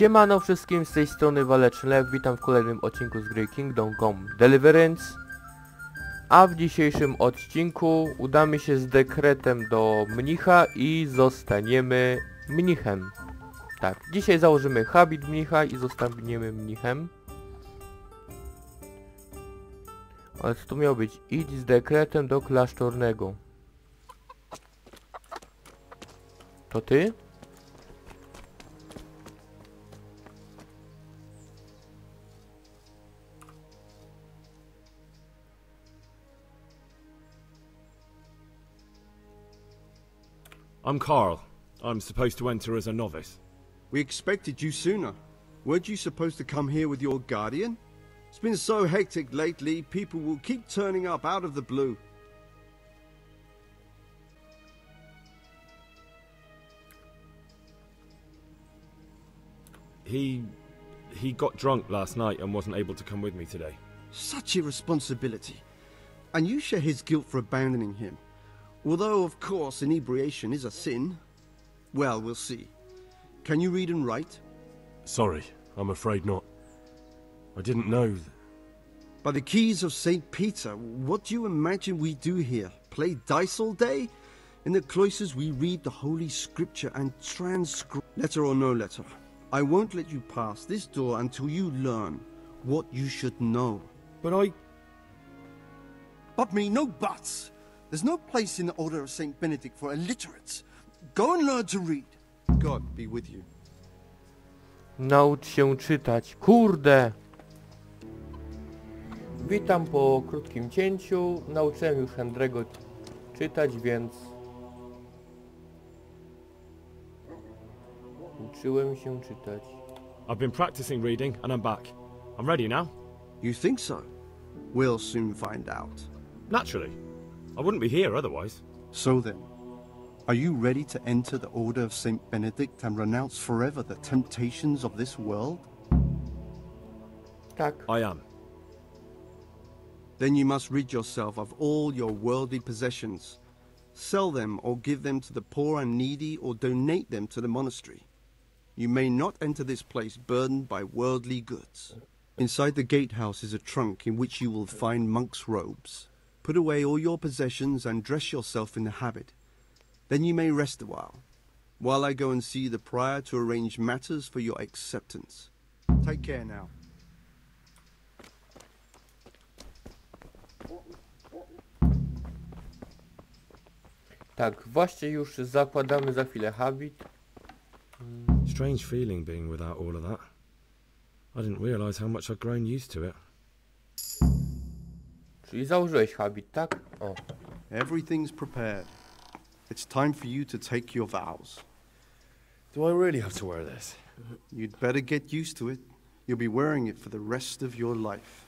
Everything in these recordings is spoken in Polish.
Siemano wszystkim, z tej strony Waleczny Lew, witam w kolejnym odcinku z gry Come Deliverance. A w dzisiejszym odcinku udamy się z dekretem do mnicha i zostaniemy mnichem. Tak, dzisiaj założymy habit mnicha i zostaniemy mnichem. Ale co to miało być? Idź z dekretem do klasztornego. To ty? I'm Carl. I'm supposed to enter as a novice. We expected you sooner. Weren't you supposed to come here with your guardian? It's been so hectic lately, people will keep turning up out of the blue. He got drunk last night and wasn't able to come with me today. Such irresponsibility. And you share his guilt for abandoning him. Although, of course, inebriation is a sin. Well, we'll see. Can you read and write? Sorry, I'm afraid not. I didn't know. By the keys of St. Peter, what do you imagine we do here? Play dice all day? In the cloisters we read the Holy Scripture and transcribe. Letter or no letter, I won't let you pass this door until you learn what you should know. But But me, no buts! There's no place in the Order of St. Benedict for illiterates. Go and learn to read. God be with you. Naucz się czytać. Kurde! Witam po krótkim cięciu. Nauczyłem już Henry'ego czytać, więc... Uczyłem się czytać. I've been practicing reading and I'm back. I'm ready now. You think so? We'll soon find out. Naturally. I wouldn't be here otherwise. So then, are you ready to enter the Order of St. Benedict and renounce forever the temptations of this world? Tak. I am. Then you must rid yourself of all your worldly possessions. Sell them or give them to the poor and needy or donate them to the monastery. You may not enter this place burdened by worldly goods. Inside the gatehouse is a trunk in which you will find monk's robes. Put away all your possessions and dress yourself in the habit. Then you may rest a while I go and see the prior to arrange matters for your acceptance. Take care now. Tak, właśnie już zakładamy za chwilę habit. Strange feeling being without all of that. I didn't realize how much I'd grown used to it. Czyli założyłeś habit, tak? O. Everything's prepared. It's time for you to take your vows. do I really have to wear this? You'd better get used to it. You'll be wearing it for the rest of your life.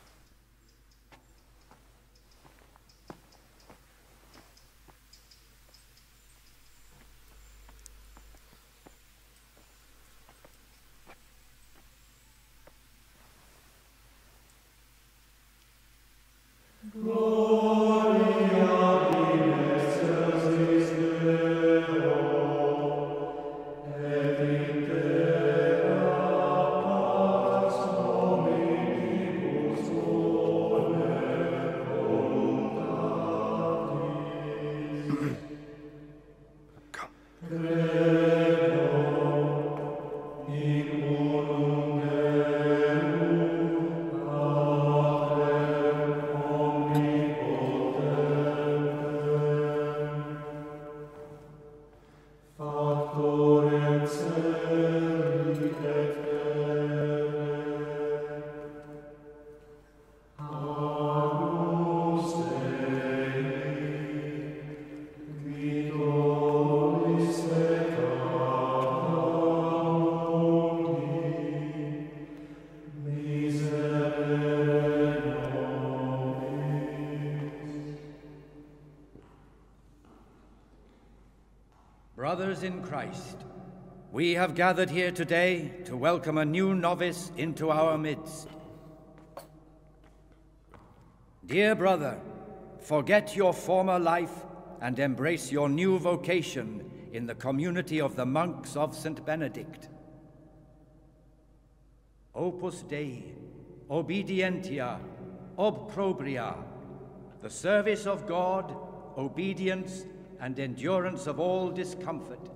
Brothers in Christ, we have gathered here today to welcome a new novice into our midst. Dear brother, forget your former life and embrace your new vocation in the community of the monks of St. Benedict. Opus Dei, obedientia, obprobria, the service of God, obedience, and endurance of all discomfort.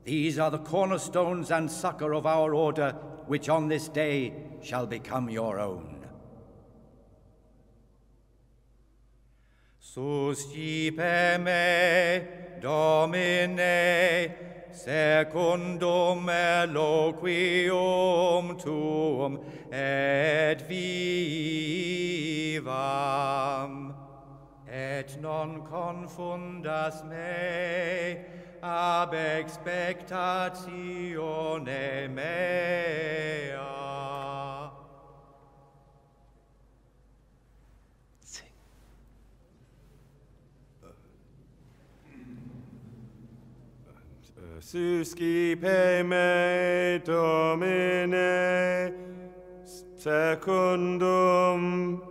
These are the cornerstones and succor of our order, which on this day shall become your own. Suscipe me, Domine, secundum eloquium tuum, et vivam, et non confundas me ab expectatione mea. Suscipe me, Domine, secundum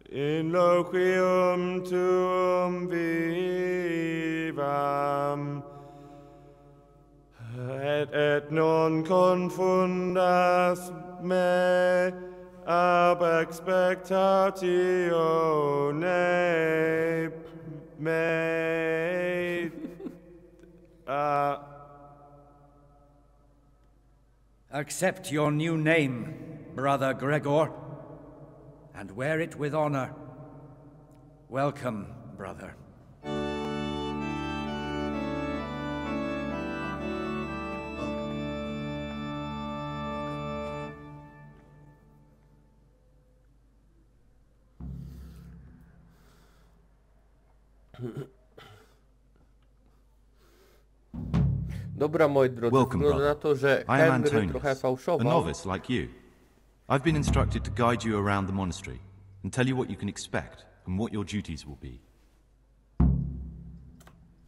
in loquium tuum vivam, et non confundas me ab expectatione me. Accept your new name, Brother Gregor, and wear it with honor. Welcome, brother. Dobra, moi drodzy, Welcome, wygląda na brother. to, że I am Henry trochę Antonius, a fałszował. novice like you. I've been instructed to guide you around the monastery and tell you what you can expect and what your duties will be.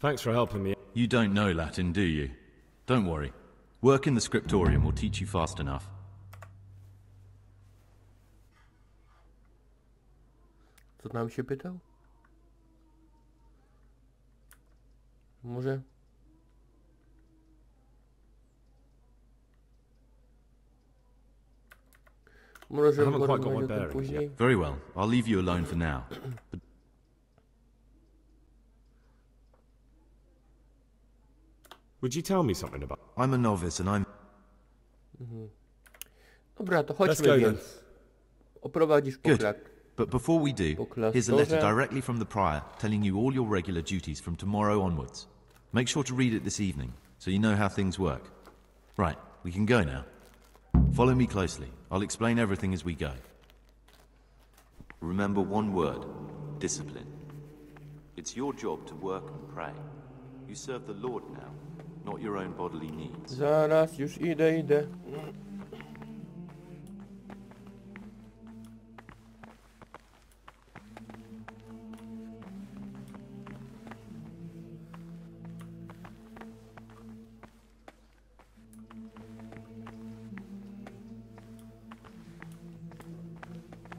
Thanks for helping me. You don't know Latin, do you? Don't worry. Work in the scriptorium will teach you fast enough. Co nam się pytał? Może... Może haven't quite got my porozmawiać o tym bearings później? Very well. I'll leave you alone for now. But Would you tell me something about... I'm a novice and I'm... Dobra, to Let's chodźmy go then. więc. Oprowadzisz Good. poklak. But before we do, Po klasztorze. here's a letter directly from the prior telling you all your regular duties from tomorrow onwards. Make sure to read it this evening so you know how things work. Right, we can go now. Follow me closely. I'll explain everything as we go. Remember one word: discipline. It's your job to work and pray. You serve the Lord now, not your own bodily needs. Zaraz, już idę.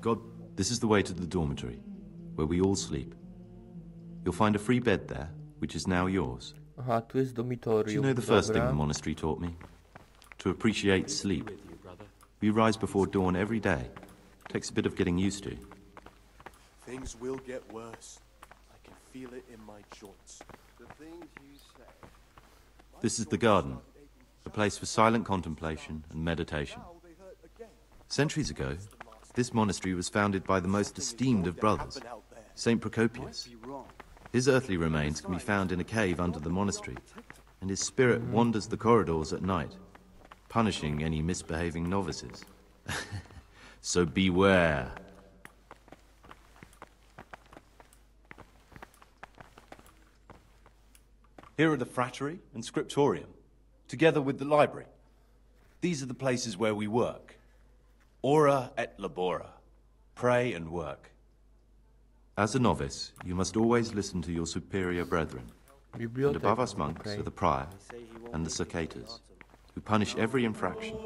God, this is the way to the dormitory, where we all sleep. You'll find a free bed there, which is now yours. Aha, tu jest dormitorium. Do you know the first thing Dobra. the monastery taught me? To appreciate sleep. We rise before dawn every day. Takes a bit of getting used to. Things will get worse. I can feel it in my joints. The things you say. This is the garden, a place for silent contemplation and meditation. Centuries ago, this monastery was founded by the most esteemed of brothers, Saint Procopius. His earthly remains can be found in a cave under the monastery, and his spirit wanders the corridors at night, punishing any misbehaving novices. So beware. Here are the frattery and scriptorium, together with the library. These are the places where we work. Ora et labora. Pray and work. As a novice, you must always listen to your superior brethren. And above us monks are the prior and the cicatas, who punish every infraction.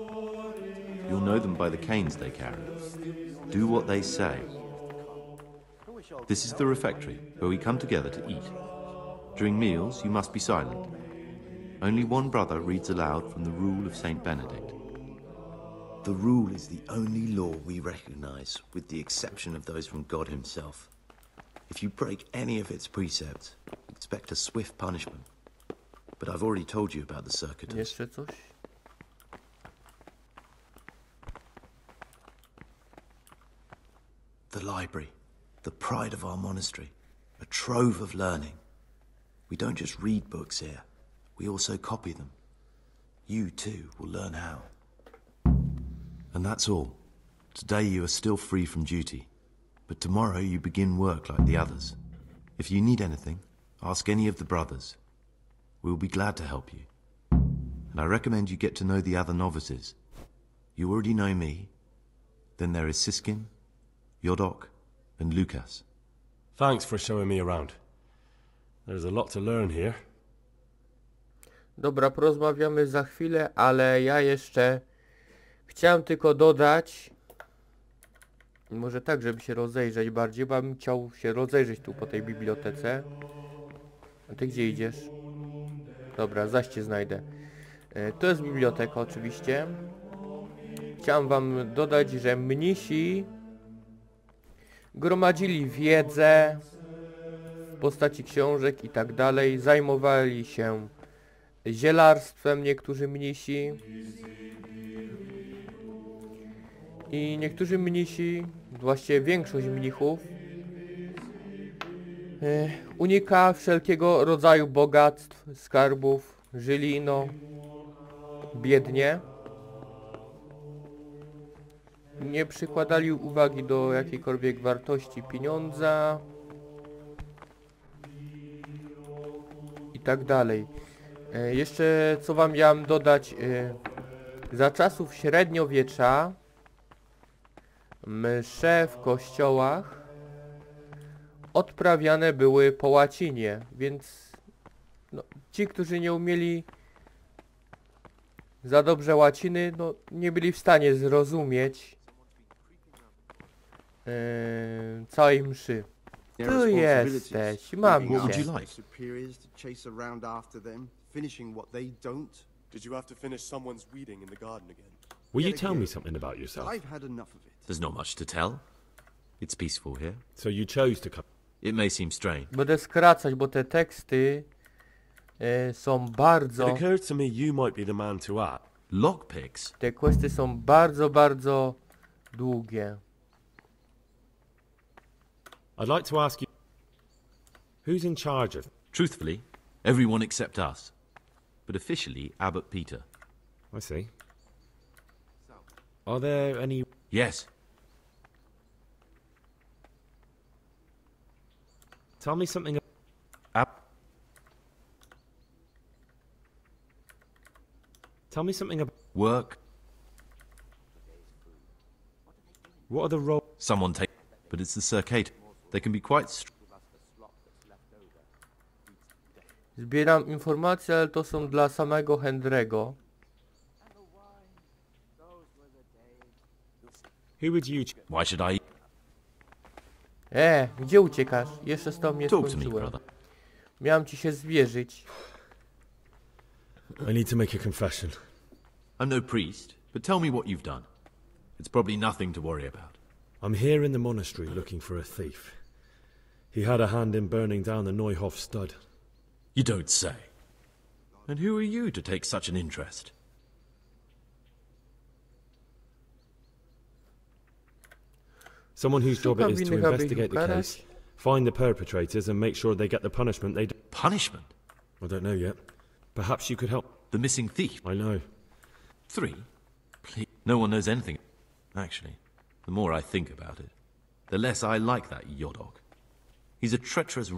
You'll know them by the canes they carry. Do what they say. This is the refectory, where we come together to eat. During meals, you must be silent. only one brother reads aloud from the Rule of Saint Benedict. The rule is the only law we recognize, with the exception of those from God himself. If you break any of its precepts, expect a swift punishment. But I've already told you about the circuitous. Jeszcze coś? The library, the pride of our monastery, a trove of learning. We don't just read books here, we also copy them. You too will learn how. And that's all. Today you are still free from duty, but tomorrow you begin work like the others. If you need anything, ask any of the brothers. We will be glad to help you. And I recommend you get to know the other novices. You already know me. Then there is Siskin, Yodok, and Lukas. Thanks for showing me around. There's a lot to learn here. Dobra, porozmawiamy za chwilę, ale ja jeszcze chciałem tylko dodać, może tak, żeby się rozejrzeć bardziej, bo bym chciał się rozejrzeć tu po tej bibliotece. A ty gdzie idziesz? Dobra, zaś cię znajdę. To jest biblioteka oczywiście. Chciałem wam dodać, że mnisi gromadzili wiedzę w postaci książek i tak dalej. Zajmowali się zielarstwem niektórzy mnisi. I niektórzy mnisi, właściwie większość mnichów, unika wszelkiego rodzaju bogactw, skarbów, żyli biednie. Nie przykładali uwagi do jakiejkolwiek wartości pieniądza i tak dalej. Jeszcze co wam miałem dodać, za czasów średniowiecza msze w kościołach odprawiane były po łacinie, więc ci, którzy nie umieli za dobrze łaciny, nie byli w stanie zrozumieć całej mszy. Tu jesteś, mam cię. Did you have to finish someone's weeding in the garden again? Will you tell me something about yourself? I've had enough of it. There's not much to tell. It's peaceful here. So you chose to come. It may seem strange. Będę skracać, bo te teksty są bardzo... It occurred to me you might be the man to act. Lockpicks? Te questy są bardzo, bardzo długie. I'd like to ask you, who's in charge of... Truthfully, everyone except us. But officially, Abbot Peter. I see. Are there any... Yes. Tell me something... Tell me something about... Work. What are the roles... Someone take... But it's the circate. They can be quite... Zbieram informacje, ale to są dla samego Henry'ego. Who would you... Why should I... Gdzie uciekasz? Jeszcze z tobą nie Talk to me, skończyłem. brother. Miałem ci się zwierzyć. I need to make a confession. I'm no priest, but tell me what you've done. It's probably nothing to worry about. I'm here in the monastery looking for a thief. He had a hand in burning down the Neuhof stud. You don't say. And who are you to take such an interest? Someone whose job it is to Szukam winnych, aby ich investigate the ukarać. case, find the perpetrators and make sure they get the punishment they... Punishment? I don't know yet. Perhaps you could help. The missing thief? I know. 3? Please. No one knows anything. Actually, the more I think about it, the less I like that Yodok. He's a treacherous...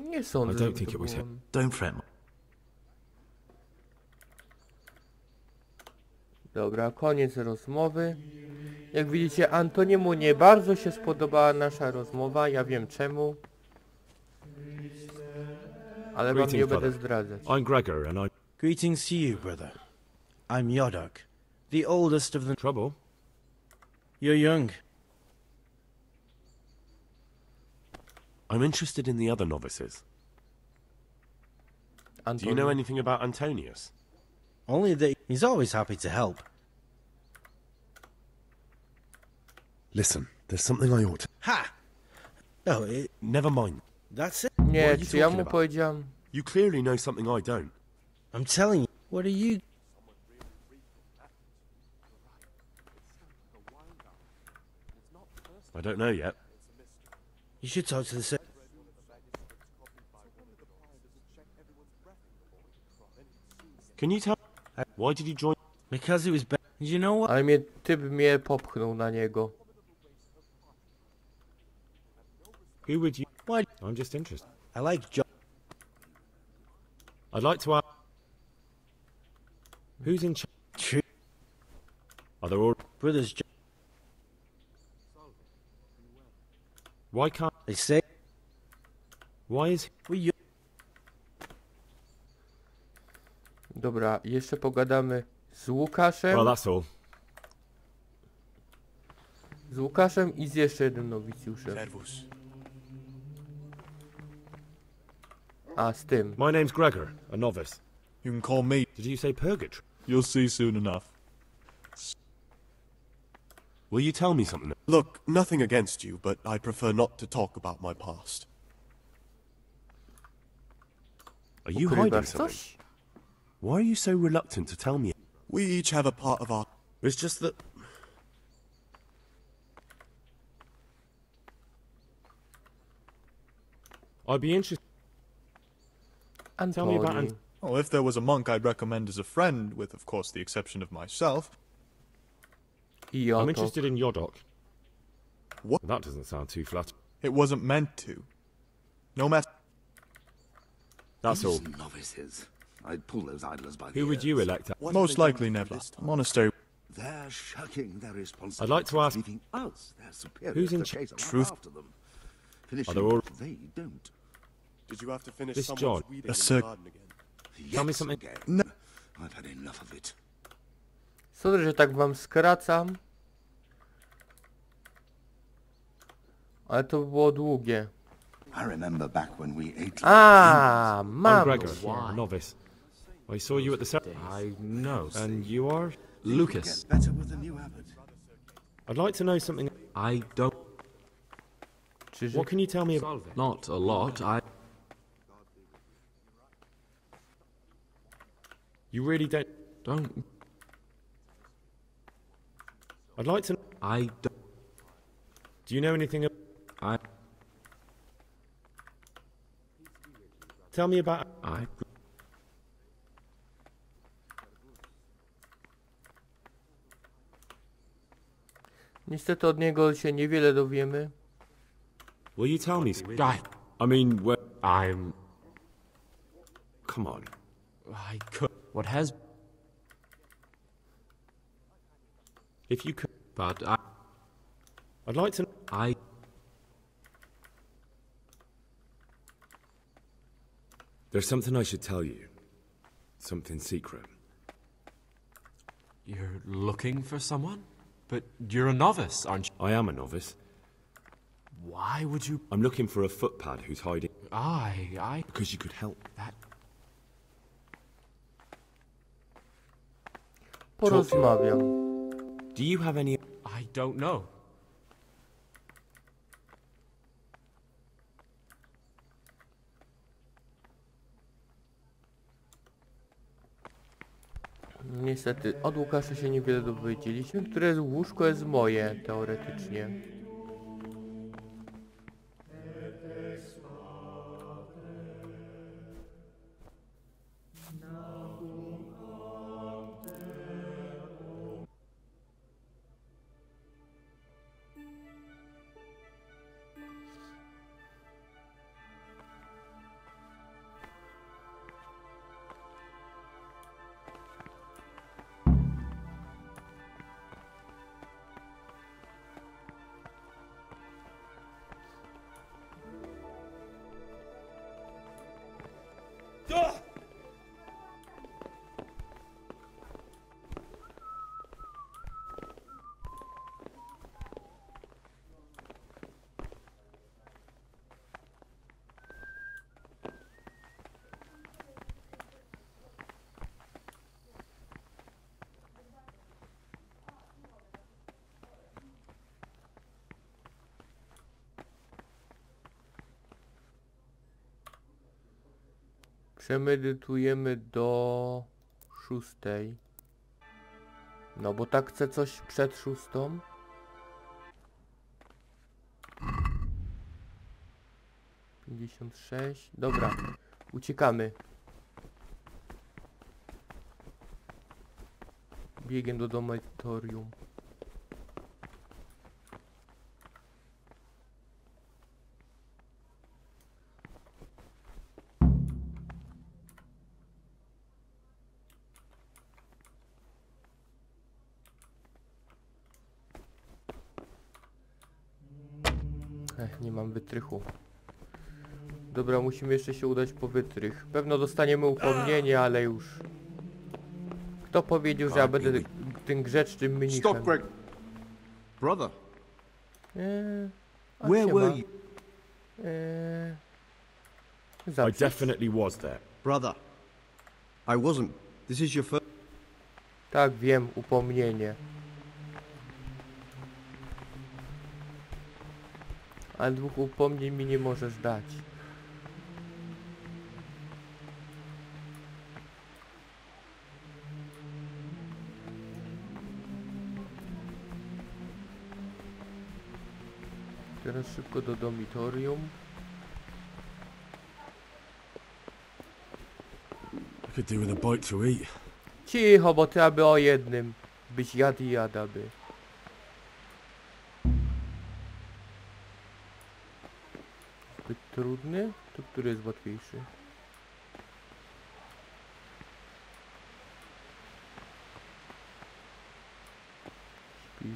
Nie sądzę, I don't żeby think to it was było- him. Don't fret. Dobra, koniec rozmowy. Jak widzicie, Antoniemu nie bardzo się spodobała nasza rozmowa. Ja wiem czemu. Ale wam Greetings, nie będę brother. zdradzać. I'm Gregor and I... Greetings to you, brother. I'm Yodok, the oldest of the... Trouble? You're young. I'm interested in the other novices. Do you know anything about Antonius? Only that he's always happy to help. Listen, there's something I ought to... Ha! No, Never mind. that's it. Nie, czy ja mu powiedziałem? You clearly know something I don't. I'm telling you. What are you... I don't know yet. You should talk to the... Can you tell... Why did you join... Because it was... You know what? Ale typ mnie popchnął na niego. Who would you... Why? I'm just interested. I like John. I'd like to ask... Who's in charge? Are there all... Brothers John. Why can't... They say... Why is... Well, you... Dobra, jeszcze pogadamy z Łukaszem. Well, that's all. Z Łukaszem i z jeszcze jednym nowicjuszem. A, z tym. My name's Gregor, a novice. You can call me. Did you say purgatory? You'll see soon enough. Will you tell me something? Look, nothing against you, but I prefer not to talk about my past. Are you hiding Ukrywasz something? coś? Why are you so reluctant to tell me? We each have a part of our... It's just that... I'd be interested... Tell me about... Antoni. Oh, if there was a monk I'd recommend as a friend, with, of course, the exception of myself. I I'm oto. interested in Yodok. What? That doesn't sound too flattering. It wasn't meant to. No mess... That's all. Novices. I'd pull those idlers by the Who would you elect? Most likely never. Monastery. They're shucking their responsibilities. I'd like to ask... Leaving us, their superiors, Who's in to chase truth? after them. Finishing Are there all... they don't. Did you have to finish This someone's John, weeding a in the sir- garden again? Tell me Yes, something. again. No. I've had enough of it. Sorry, że tak wam skracam. Ale to było długie. I remember back when we ate... A, I'm mam Gregor, się. novice. I saw you at the... I know. And you are? Lucas. Get better with the new abbot. I'd like to know something... I don't... Czyż... What can you tell me about... Not a lot. You really don't... Don't... I'd like to... I don't... Do you know anything... Tell me about... Niestety od niego się niewiele dowiemy. Will you tell me... I mean, I'm... Come on. I could... What has... If you could... But I'd like to... There's something I should tell you. Something secret. You're looking for someone? But you're a novice, aren't you? I am a novice. Why would you... I'm looking for a footpad who's hiding... Because you could help. That... Porozmawiam. Do you have any... I don't know. Niestety, od Łukasza się niewiele dowiedzieliśmy. Które łóżko jest moje, teoretycznie. Przemedytujemy do 6. No bo tak chcę coś przed 6. $56. Dobra, uciekamy. Biegiem do dormitorium. Nie mam wytrychu. Dobra, musimy jeszcze się udać po wytrych. Pewno dostaniemy upomnienie, ale już. Kto powiedział, że ja będę tym grzecznym mnichem? Stop, Greg. Brother. Where were you? I definitely was there. Brother. I wasn't. This is your first... Tak, wiem, upomnienie. Ale 2 upomnień mi nie możesz dać. Teraz szybko do dormitorium. I could do with a bite to eat. Cicho, bo ty aby o jednym byś jadł i jadł aby. Zbyt trudny? To który jest łatwiejszy? Śpi.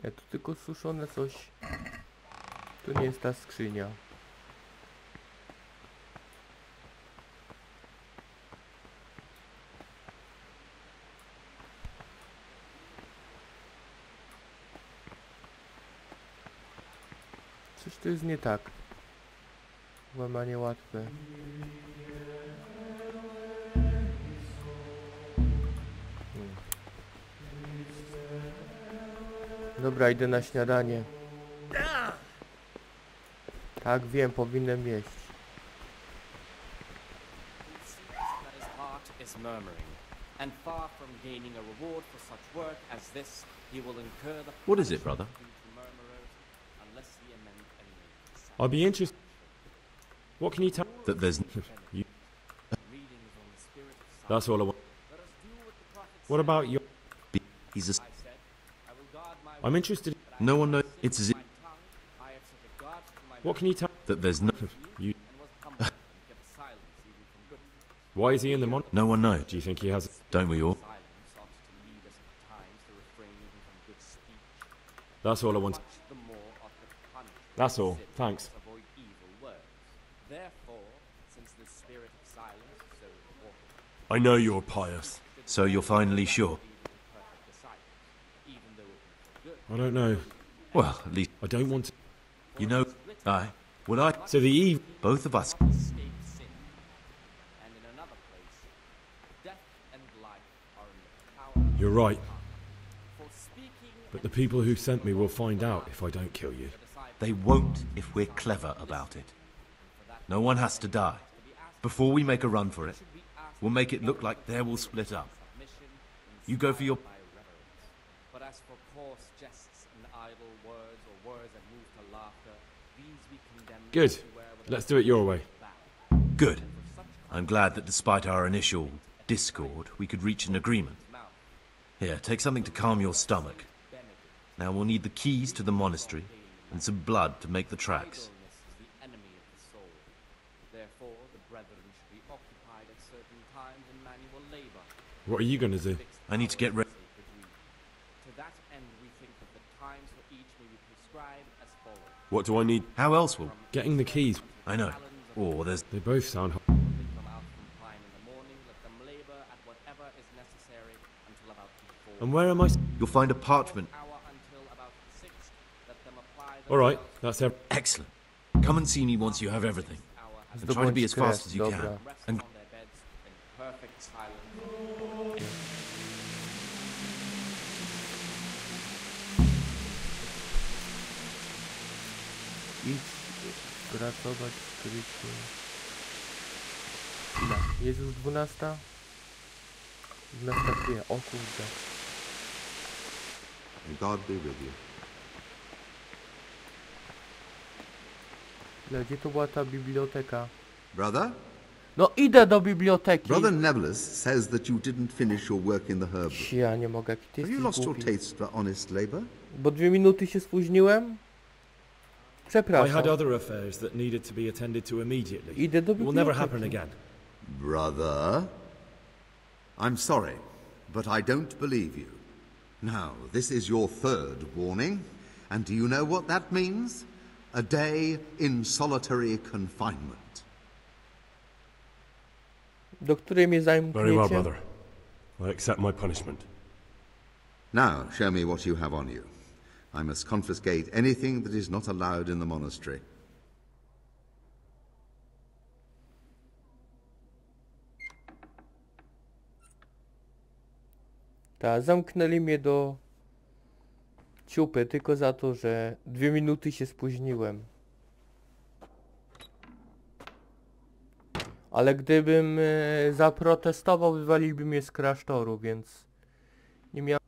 To tylko suszone coś. To nie jest ta skrzynia. Coś tu jest nie tak. Łamanie łatwe. Dobra, idę na śniadanie. Tak, wiem, powinienem jeść. What is it, brother? I'd be interested. What can you tell? That there's... You... That's all I want. What about your... He's a... I'm interested. No one knows. It's as if... What can you tell? That there's no... You... Why is he in the mon... No one knows. Do you think he has... Don't we all? That's all I want. That's all. Thanks. I know you're pious. So you're finally sure? I don't know. Well, at least... I don't want to... You know, So the eve... Both of us... You're right. But the people who sent me will find out if I don't kill you. They won't if we're clever about it. No one has to die. Before we make a run for it, we'll make it look like they will split up. You go for your... Good. Let's do it your way. Good. I'm glad that despite our initial discord, we could reach an agreement. Here, take something to calm your stomach. Now we'll need the keys to the monastery and some blood to make the tracks. What are you going to do? I need to get ready. What do I need? How else will... Getting the keys. I know. Or there's... They both sound... And where am I? You'll find a parchment. All right, that's everything. Excellent. Come and see me once you have everything. And try to be as fast as you can. And idź pracować w kryciu. Ile? Jest już 12? 12:02, o kurde. God be with you. Ile, gdzie to była ta biblioteka? Brother? No idę do biblioteki! Brother Neverless says that you didn't finish your work in the herb. Ja nie mogę, jaki ty Have you jesteś lost your głupi. taste for honest labor? Bo 2 minuty się spóźniłem? I Przepraszam. had other affairs that needed to be attended to immediately. Idę do It will never happen biblioteki. again. Brother? I'm sorry, but I don't believe you. Now, this is your third warning, and do you know what that means? A day in solitary confinement. Do której mnie Very well, zamkniecie? brother. I accept my punishment. Now, show me what you have on you. I must confiscate anything that is not allowed in the monastery. Tak, zamknęli mnie do ciupy tylko za to, że 2 minuty się spóźniłem. Ale gdybym zaprotestował, wywaliliby mnie z klasztoru, więc nie miałem...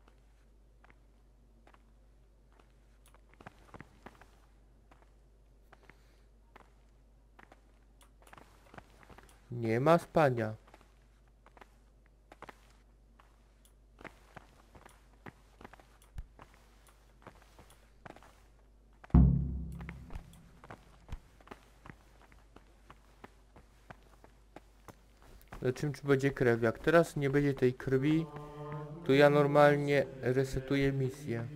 Nie ma spania. Zobaczymy, czy będzie krew. Jak teraz nie będzie tej krwi, to ja normalnie resetuję misję.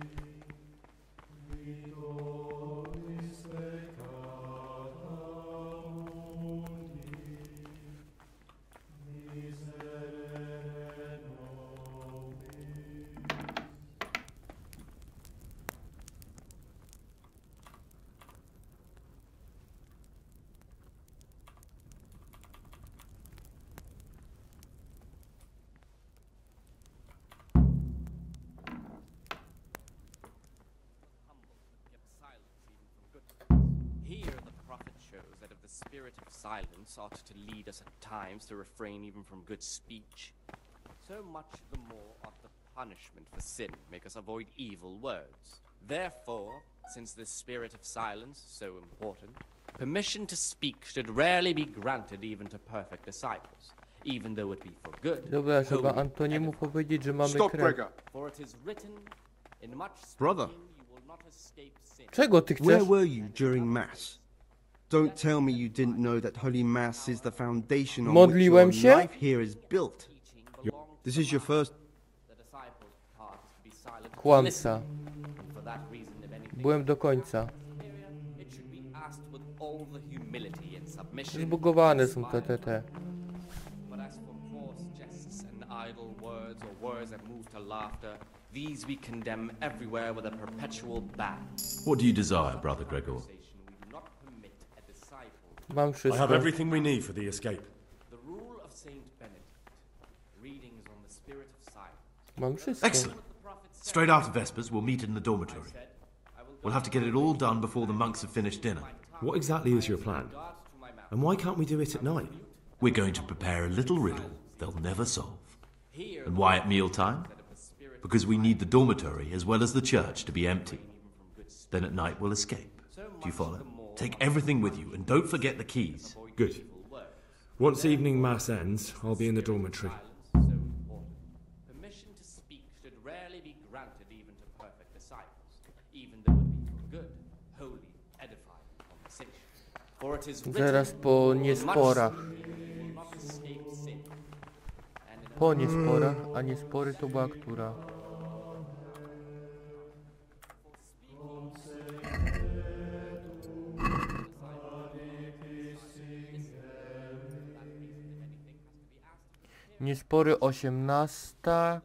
Spirit of silence ought to lead us at times to refrain even from good speech. So much the more ought the punishment for sin make us avoid evil words. Therefore, since the spirit of silence is so important, permission to speak should rarely be granted even to perfect disciples, even though it be for good. Dobra, trzeba Antoniemu powiedzieć, że mamy krew. For it is written, in much Brother, speaking you will not escape sin. Czego ty where chcesz? were you during Mass? Don't tell me you didn't know that Holy Mass is the foundation on which Modliłem your się? life here is built. This is your first... Kłamca. Byłem do końca. Zbugowane są te. But as for coarse jests and idle words or words that move to laughter, these we condemn everywhere with a perpetual ban. what do you desire, Brother Gregor? Mam I wszystko. have everything we need for the escape. The rule of Saint Benedict, readings on the spirit of silence. Mam wszystko. Excellent. Straight after Vespers, we'll meet in the dormitory. We'll have to get it all done before the monks have finished dinner. What exactly is your plan? And why can't we do it at night? We're going to prepare a little riddle they'll never solve. And why at mealtime? Because we need the dormitory as well as the church to be empty. Then at night we'll escape. Do you follow? Take everything with you and don't forget the keys. Good. Once evening mass ends, I'll be in the dormitory. Permission to speak should rarely be granted even to perfect disciples, even though it be for good, holy, edifying conversation. For it is Zaraz po niesporach. Po niesporach, a niespory to była która? Niespory 18,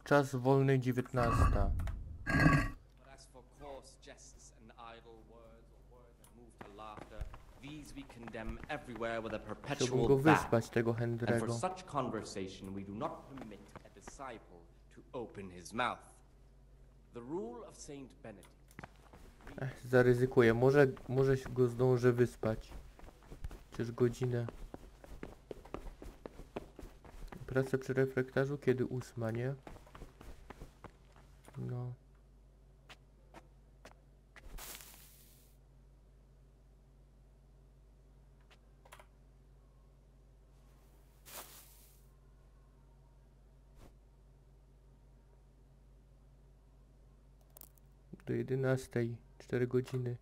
czas wolny 19. laughter, these we condemn everywhere with a Chciałbym perpetual go ban. wyspać, tego And for Hendrego. such conversation we do not permit a disciple to open his mouth. The rule of Saint Benedict. Zaryzykuję. Może się go zdążę wyspać. Chociaż godzinę. Praca przy reflektarzu, kiedy 8, nie? No. Do 11, 4 godziny.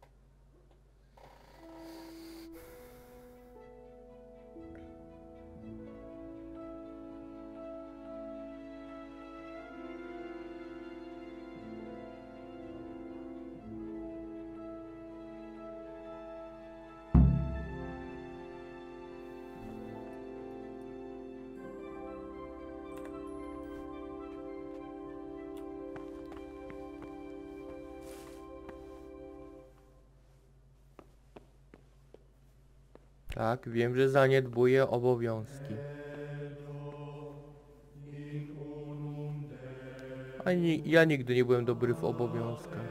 Tak, wiem, że zaniedbuję obowiązki. Ja nigdy nie byłem dobry w obowiązkach.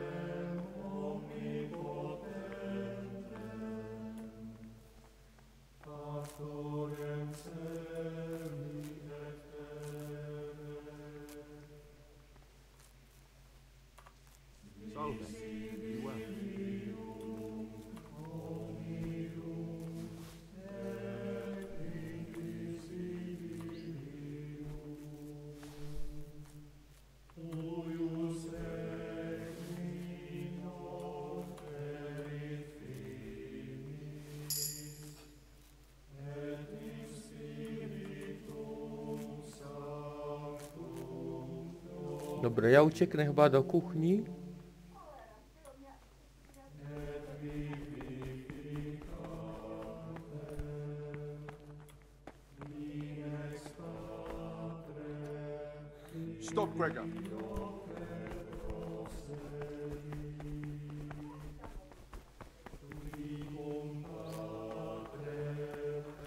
Dobra, ja ucieknę chyba do kuchni. Stop, Gregor.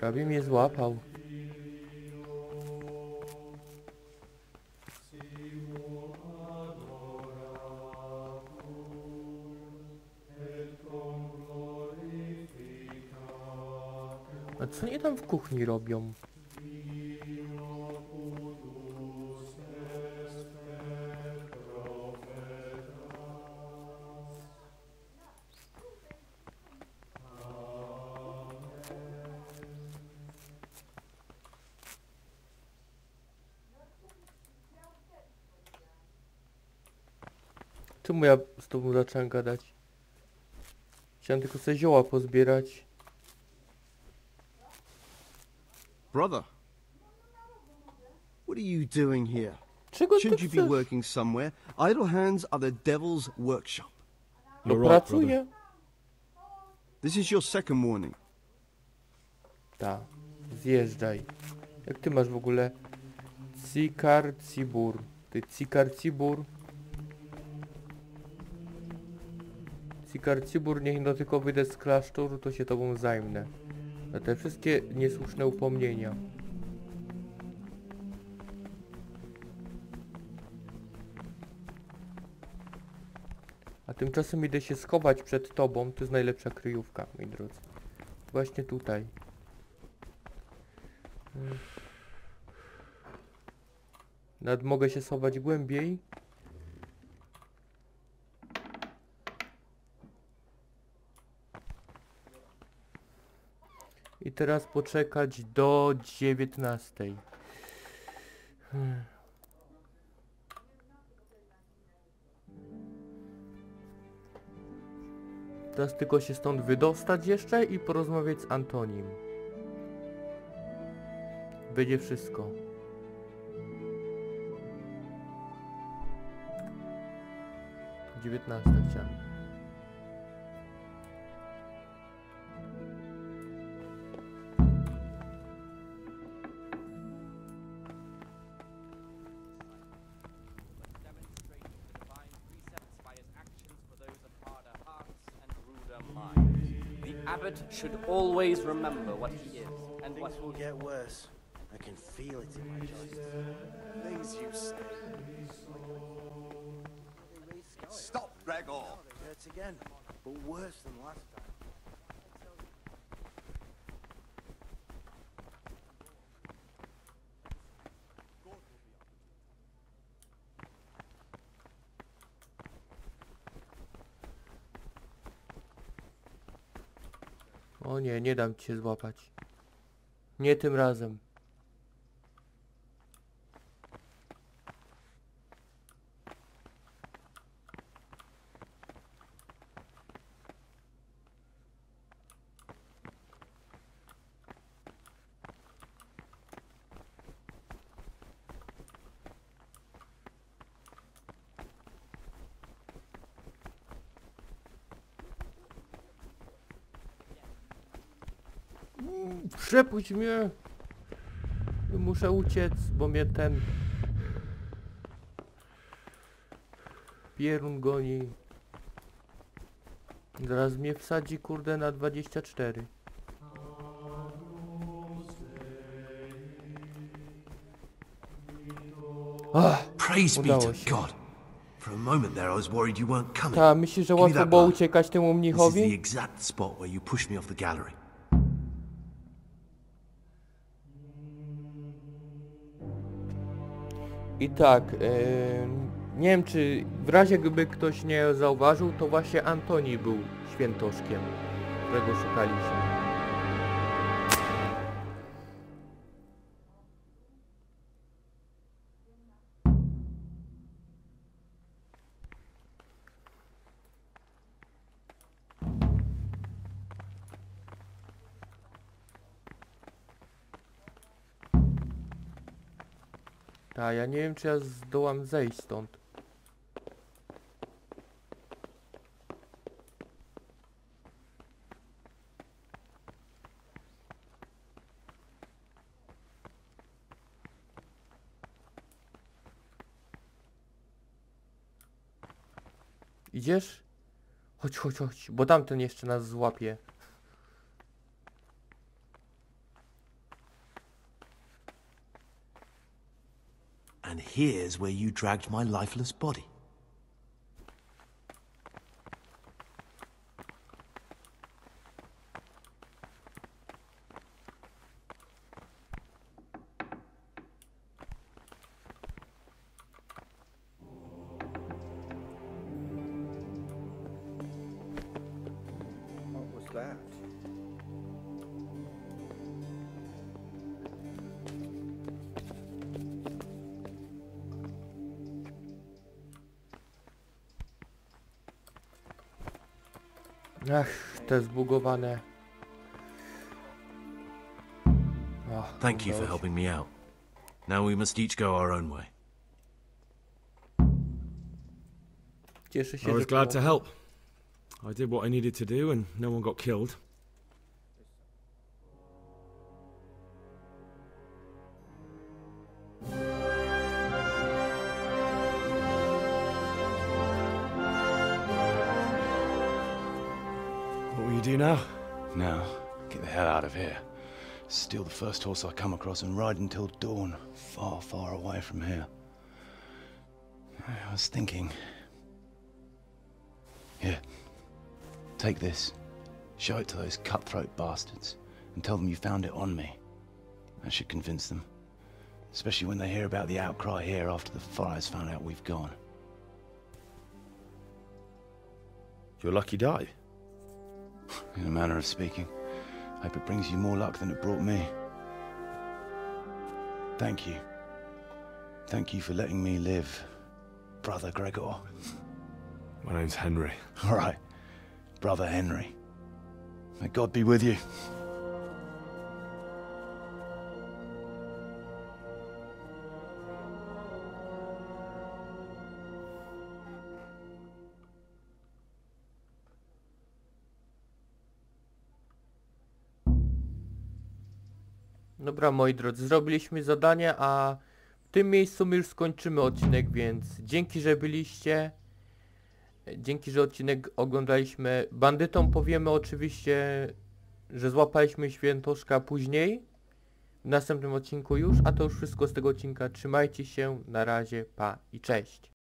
Prawie mnie złapał. A co oni tam w kuchni robią? Czemu ja z tobą zacząłem gadać? Chciałem tylko sobie zioła pozbierać. Brother, what are you doing here? Czego ty Shouldn't you be chcesz? working somewhere? Idle hands are the devil's workshop. No pracuję. This is your second warning. Ta, zjeżdżaj. Jak ty masz w ogóle? Cikarcibur. Ty Cikarcibur. Cikarcibur, niech no tylko wyjdę z klasztoru, to się tobą zajmę. Na te wszystkie niesłuszne upomnienia. A tymczasem idę się schować przed tobą. To jest najlepsza kryjówka, moi drodzy. Właśnie tutaj. Nawet mogę się schować głębiej. I teraz poczekać do 19. Teraz tylko się stąd wydostać jeszcze i porozmawiać z Antonim. Będzie wszystko. Dziewiętnasta chciałem. abbot should always remember what he is and what Things will get worse. I can feel it in my joints. Things you say. Stop, Gregor! It hurts again, but worse than last time. O nie, nie dam ci się złapać. Nie tym razem. Przepuść mnie! Muszę uciec, bo mnie ten pierun goni. Zaraz mnie wsadzi, kurde, na 24. Praise be to God. For a moment there I was worried you weren't coming. Ta, myślisz, że łatwo było uciekać temu mnichowi? This is the exact spot where you pushed me off the gallery. I tak, nie wiem, czy w razie gdyby ktoś nie zauważył, to właśnie Antoni był świętoszkiem, którego szukaliśmy. Ta, ja nie wiem, czy ja zdołam zejść stąd. Idziesz? Chodź, chodź, chodź, bo tamten jeszcze nas złapie. And here's where you dragged my lifeless body. What was that? Ach, te zbugowane. Thank you for helping me out. Now we must each go our own way. Cieszę się, I was że glad to help. I did what I needed to do and no one got killed. What will you do now? Now, get the hell out of here. Steal the first horse I come across and ride until dawn, far, far away from here. I was thinking... Here, take this. Show it to those cutthroat bastards and tell them you found it on me. That should convince them. Especially when they hear about the outcry here after the fires found out we've gone. Your lucky die? In a manner of speaking. Hope it brings you more luck than it brought me. Thank you. Thank you for letting me live, Brother Gregor. My name's Henry. All right, Brother Henry. May God be with you. Dobra, moi drodzy, zrobiliśmy zadanie, a w tym miejscu my już skończymy odcinek, więc dzięki, że byliście. Dzięki, że odcinek oglądaliśmy. Bandytom powiemy oczywiście że złapaliśmy świętoszka później, w następnym odcinku już, a to już wszystko z tego odcinka. Trzymajcie się, na razie, pa i cześć.